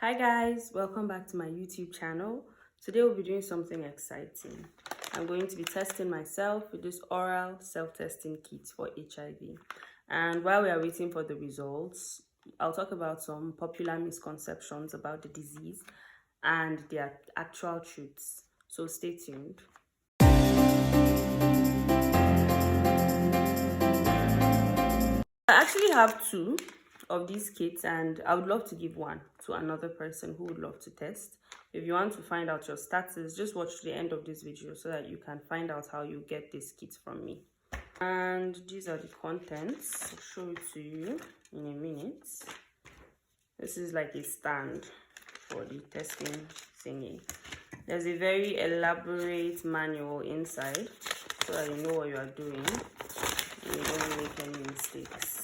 Hi guys, welcome back to my YouTube channel. Today we'll be doing something exciting. I'm going to be testing myself with this oral self-testing kit for HIV. And while we are waiting for the results, I'll talk about some popular misconceptions about the disease and their actual truths. So stay tuned. I actually have two of these kits, and I would love to give one to another person who would love to test. If you want to find out your status, just watch the end of this video so that you can find out how you get this kit from me. And these are the contents. I'll show it to you in a minute. This is like a stand for the testing thingy. There's a very elaborate manual inside so that you know what you are doing and you don't make any mistakes.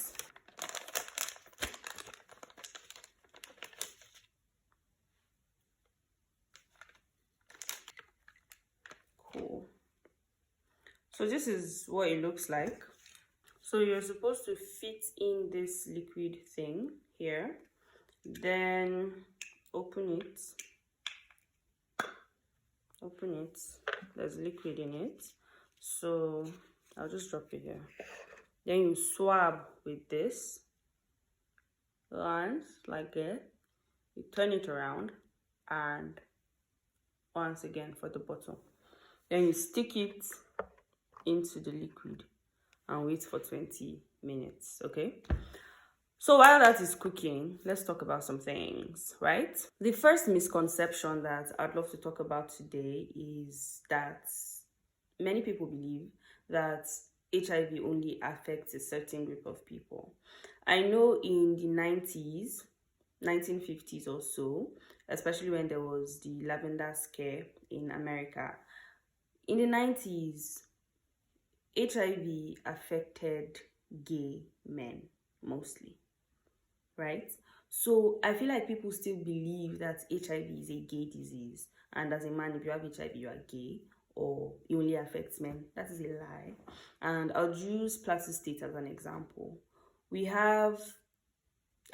Cool. So this is what it looks like. So you're supposed to fit in this liquid thing here, then open it. There's liquid in it, so I'll just drop it here. Then you swab with this once, like it. You turn it around, and once again for the bottom. Then you stick it into the liquid and wait for 20 minutes, okay? So while that is cooking, let's talk about some things, right? The first misconception that I'd love to talk about today is that many people believe that HIV only affects a certain group of people. I know in the 1950s or so, especially when there was the lavender scare in America, in the 90s, HIV affected gay men mostly, right? So I feel like people still believe that HIV is a gay disease, and as a man, if you have HIV, you are gay, or it only affects men. That is a lie. And I'll use Plateau State as an example. We have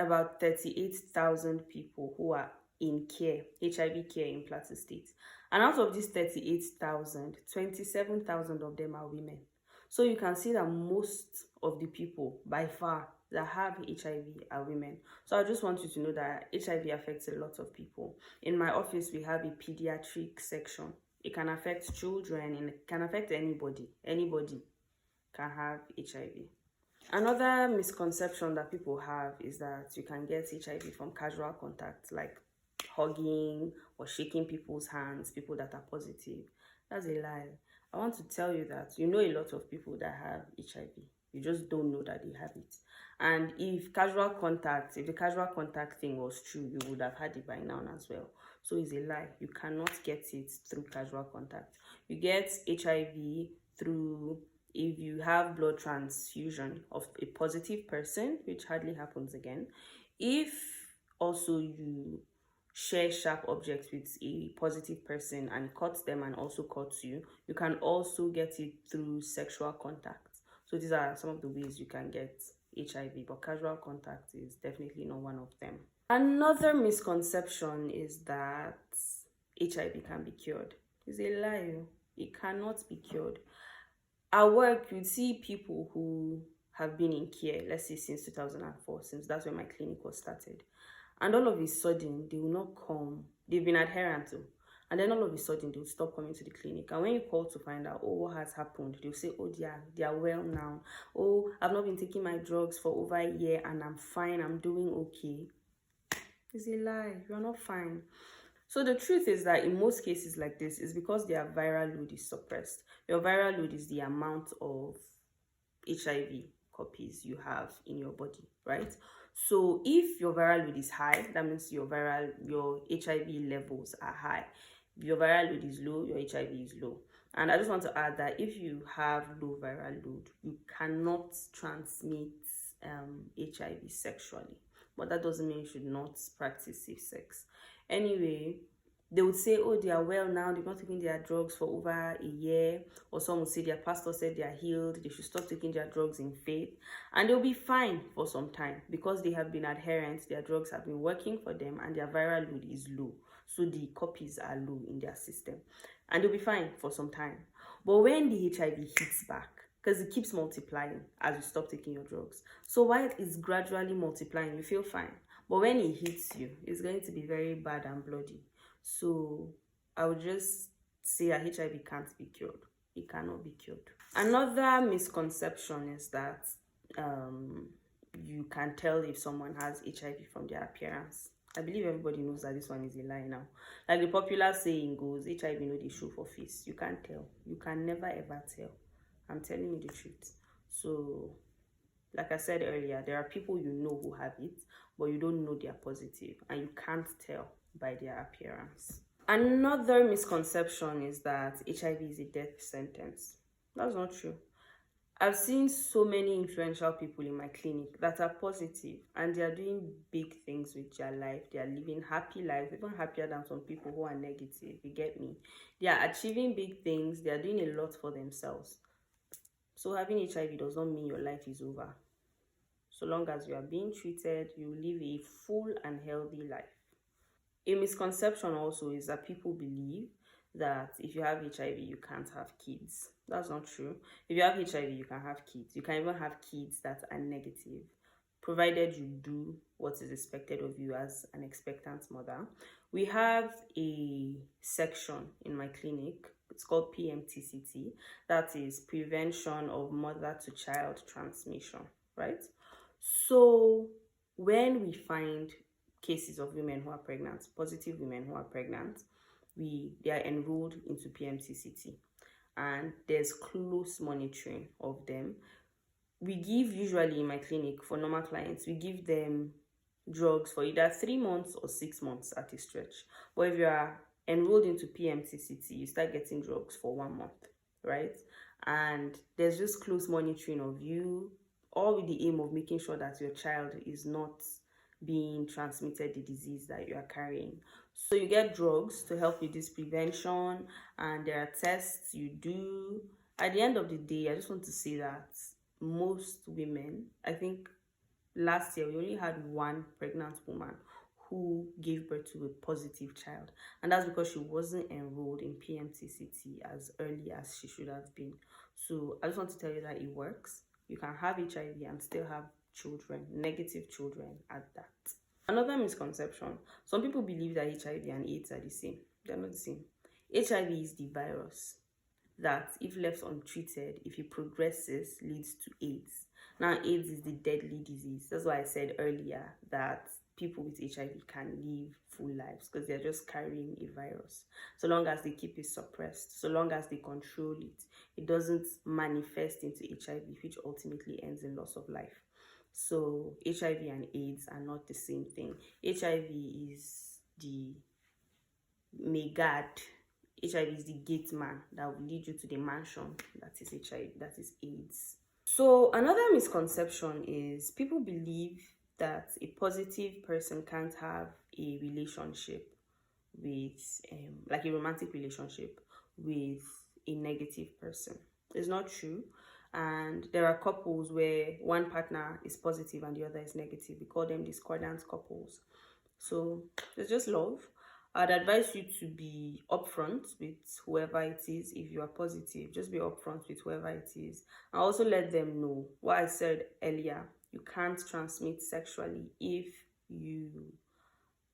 about 38,000 people who are in care, HIV care in Plateau State. And out of these 38,000, 27,000 of them are women. So you can see that most of the people, by far, that have HIV are women. So I just want you to know that HIV affects a lot of people. In my office, we have a pediatric section. It can affect children, and it can affect anybody. Anybody can have HIV. Another misconception that people have is that you can get HIV from casual contact, like hugging or shaking people's hands, people that are positive. That's a lie. I want to tell you that you know a lot of people that have HIV. You just don't know that they have it. And if the casual contact thing was true, you would have had it by now as well. So it's a lie. You cannot get it through casual contact. You get HIV through if you have blood transfusion of a positive person, which hardly happens again. If also you share sharp objects with a positive person and cut them and also cuts you, you can also get it through sexual contact. So these are some of the ways you can get HIV, but casual contact is definitely not one of them. Another misconception is that HIV can be cured. It's a lie. It cannot be cured. At work, you'd see people who have been in care, let's say since 2004, since that's when my clinic was started. And all of a sudden, they will not come. They've been adherent to. And then all of a sudden, they'll stop coming to the clinic. And when you call to find out, oh, what has happened? They'll say, oh, they are well now. Oh, I've not been taking my drugs for over a year and I'm fine. I'm doing okay. It's a lie. You're not fine. So the truth is that in most cases like this, is because their viral load is suppressed. Your viral load is the amount of HIV copies you have in your body, right? So if your viral load is high, that means your HIV levels are high. If your viral load is low, your HIV is low. And I just want to add that if you have low viral load, you cannot transmit HIV sexually. But that doesn't mean you should not practice safe sex. Anyway, they would say, oh, they are well now, they've not taken their drugs for over a year, or some would say their pastor said they are healed, they should stop taking their drugs in faith, and they'll be fine for some time because they have been adherent, their drugs have been working for them, and their viral load is low, so the copies are low in their system, and they'll be fine for some time. But when the HIV hits back, because it keeps multiplying as you stop taking your drugs, so while it's gradually multiplying, you feel fine, but when it hits you, it's going to be very bad and bloody. So I would just say that HIV can't be cured. It cannot be cured. Another misconception is that you can tell if someone has HIV from their appearance. I believe everybody knows that this one is a lie now. Like the popular saying goes, HIV no dey show for face. You can't tell. You can never ever tell. I'm telling you the truth. So, like I said earlier, there are people you know who have it, but you don't know they are positive, and you can't tell by their appearance. Another misconception is that HIV is a death sentence. That's not true. I've seen so many influential people in my clinic that are positive and they are doing big things with their life. They are living happy lives, even happier than some people who are negative. You get me? They are achieving big things. They are doing a lot for themselves. So having HIV does not mean your life is over. So long as you are being treated, you live a full and healthy life. A misconception also is that people believe that if you have HIV, you can't have kids. That's not true. If you have HIV, you can have kids. You can even have kids that are negative, provided you do what is expected of you as an expectant mother. We have a section in my clinic. It's called PMTCT. That is prevention of mother to child transmission, right? So when we find cases of women who are pregnant, positive women who are pregnant, they are enrolled into PMTCT, and there's close monitoring of them. We give, usually in my clinic for normal clients, we give them drugs for either 3 months or 6 months at a stretch. But if you are enrolled into PMTCT, you start getting drugs for 1 month, right? And there's just close monitoring of you, all with the aim of making sure that your child is not being transmitted the disease that you are carrying. So you get drugs to help with this prevention, and there are tests you do. At the end of the day, I just want to say that most women, I think last year we only had one pregnant woman who gave birth to a positive child, and that's because she wasn't enrolled in PMTCT as early as she should have been. So I just want to tell you that it works. You can have HIV and still have children, negative children at that. Another misconception, some people believe that HIV and AIDS are the same. They're not the same. HIV is the virus that, if left untreated, if it progresses, leads to AIDS. Now, AIDS is the deadly disease. That's why I said earlier that people with HIV can live full lives, because they're just carrying a virus. So long as they keep it suppressed, so long as they control it, it doesn't manifest into HIV, which ultimately ends in loss of life. So HIV and AIDS are not the same thing. HIV is the megad. HIV is the gate man that will lead you to the mansion that is HIV, that is AIDS. So another misconception is people believe that a positive person can't have a relationship with, like a romantic relationship with a negative person. It's not true. And there are couples where one partner is positive and the other is negative. We call them discordant couples. So it's just love. I'd advise you to be upfront with whoever it is. If you are positive, just be upfront with whoever it is. And also let them know what I said earlier. You can't transmit sexually if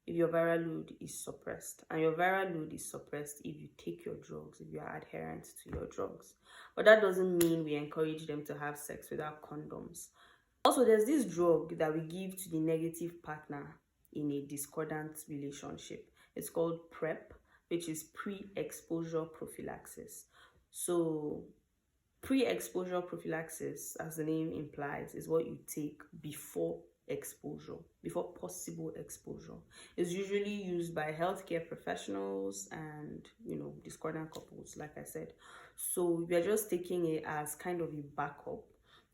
your viral load is suppressed. And your viral load is suppressed if you take your drugs, if you are adherent to your drugs. But that doesn't mean we encourage them to have sex without condoms. Also, there's this drug that we give to the negative partner in a discordant relationship. It's called PrEP, which is pre-exposure prophylaxis. So pre-exposure prophylaxis, as the name implies, is what you take before exposure, before possible exposure. It's usually used by healthcare professionals and, discordant couples, like I said. So we are just taking it as kind of a backup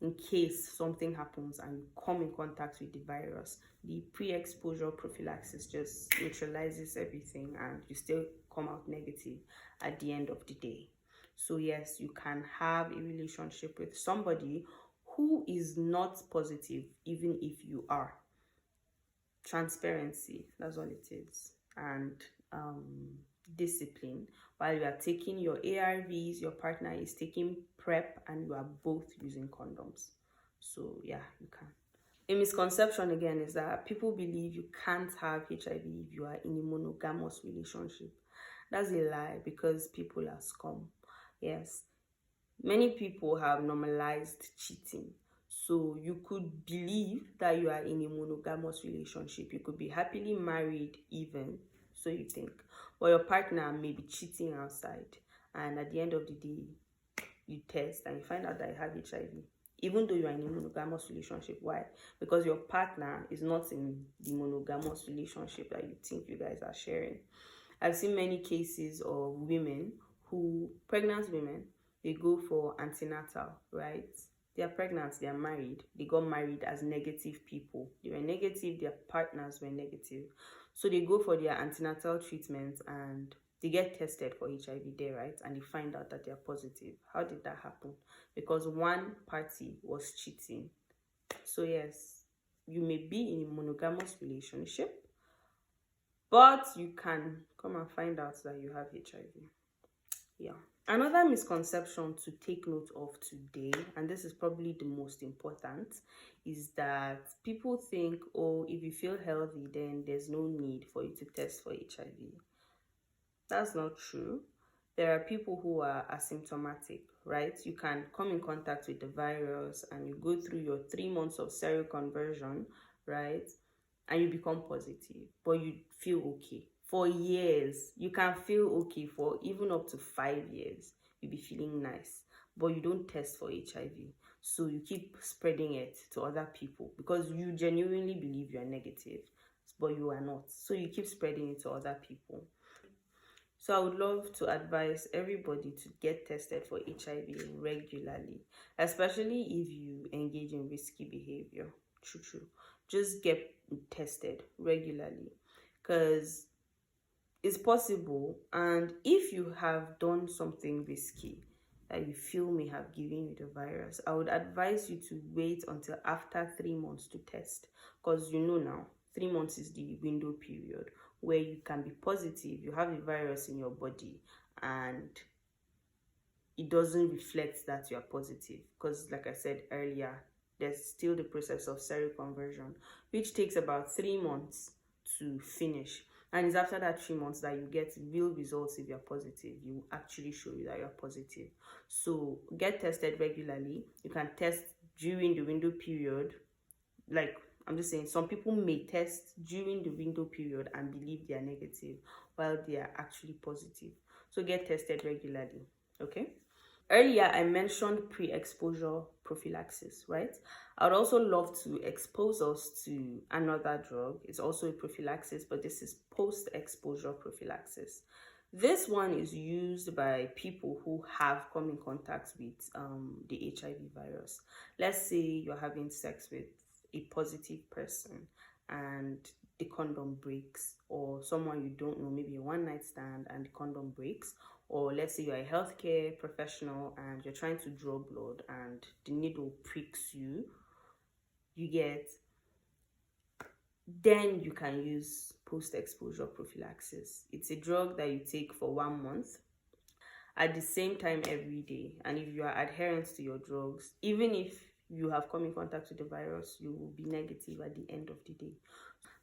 in case something happens and you come in contact with the virus. The pre-exposure prophylaxis just neutralizes everything and you still come out negative at the end of the day. So yes, you can have a relationship with somebody who is not positive, even if you are. Transparency, that's all it is. And discipline. While you are taking your ARVs, your partner is taking PrEP, and you are both using condoms. So yeah, you can. A misconception again is that people believe you can't have HIV if you are in a monogamous relationship. That's a lie, because people are scum. Yes, many people have normalized cheating. So you could believe that you are in a monogamous relationship. You could be happily married even, so you think. But your partner may be cheating outside. And at the end of the day, you test and you find out that you have HIV. Even though you are in a monogamous relationship. Why? Because your partner is not in the monogamous relationship that you think you guys are sharing. I've seen many cases of women who, pregnant women, they go for antenatal, right? They are pregnant, they are married. They got married as negative people. They were negative, their partners were negative. So they go for their antenatal treatment and they get tested for HIV there, right? And they find out that they are positive. How did that happen? Because one party was cheating. So yes, you may be in a monogamous relationship, but you can come and find out that you have HIV. Yeah. Another misconception to take note of today, and this is probably the most important, is that people think, oh, if you feel healthy, then there's no need for you to test for HIV. That's not true. There are people who are asymptomatic, right? You can come in contact with the virus and you go through your 3 months of seroconversion, right? And you become positive, but you feel okay. For years, you can feel okay for even up to 5 years. You'll be feeling nice, but you don't test for HIV. So you keep spreading it to other people because you genuinely believe you are negative, but you are not. So you keep spreading it to other people. So I would love to advise everybody to get tested for HIV regularly, especially if you engage in risky behavior. True. Just get tested regularly, because it's possible. And if you have done something risky that you feel may have given you the virus, I would advise you to wait until after 3 months to test, because you know now 3 months is the window period where you can be positive, you have the virus in your body, and it doesn't reflect that you are positive, because like I said earlier, there's still the process of seroconversion, which takes about 3 months to finish. And it's after that 3 months that you get real results. If you're positive, you actually show you that you're positive. So get tested regularly. You can test during the window period. Like, I'm just saying, some people may test during the window period and believe they are negative while they are actually positive. So get tested regularly, okay? Earlier, I mentioned pre-exposure prophylaxis, right? I would also love to expose us to another drug. It's also a prophylaxis, but this is post-exposure prophylaxis. This one is used by people who have come in contact with the HIV virus. Let's say you're having sex with a positive person and the condom breaks, or someone you don't know, maybe a one-night stand and the condom breaks. Or let's say you're a healthcare professional and you're trying to draw blood and the needle pricks you, then you can use post-exposure prophylaxis. It's a drug that you take for 1 month at the same time every day. And if you are adherent to your drugs, even if you have come in contact with the virus, you will be negative at the end of the day.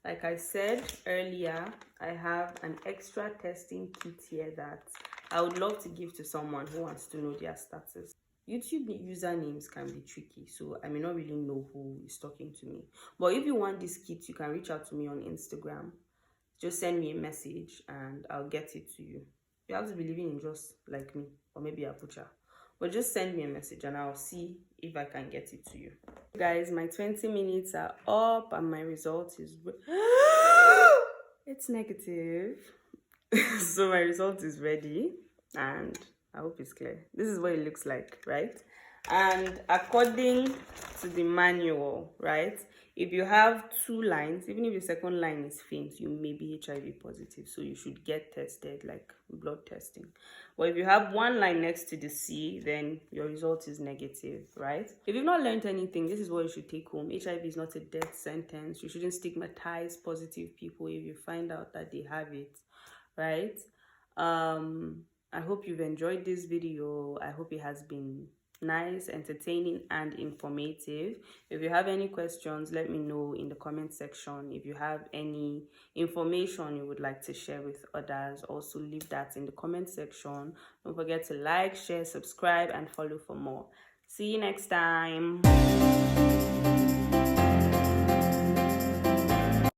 Like I said earlier, I have an extra testing kit here that I would love to give to someone who wants to know their status. YouTube usernames can be tricky, so I may not really know who is talking to me. But if you want this kit, you can reach out to me on Instagram. Just send me a message and I'll get it to you. You have to be living in just like me, or maybe a butcher. But just send me a message and I'll see if I can get it to you. Guys, my 20 minutes are up and my result is it's negative. So my result is ready and I hope it's clear. This is what it looks like, right? And according to the manual, right, if you have 2 lines, even if your second line is faint, you may be HIV positive. So you should get tested, like blood testing. But if you have 1 line next to the C, then your result is negative, right? If you've not learned anything, this is what you should take home. HIV is not a death sentence. You shouldn't stigmatize positive people if you find out that they have it, right? I hope you've enjoyed this video. I hope it has been nice, entertaining, and informative. If you have any questions, let me know in the comment section. If you have any information you would like to share with others, also leave that in the comment section. Don't forget to like, share, subscribe, and follow for more. See you next time.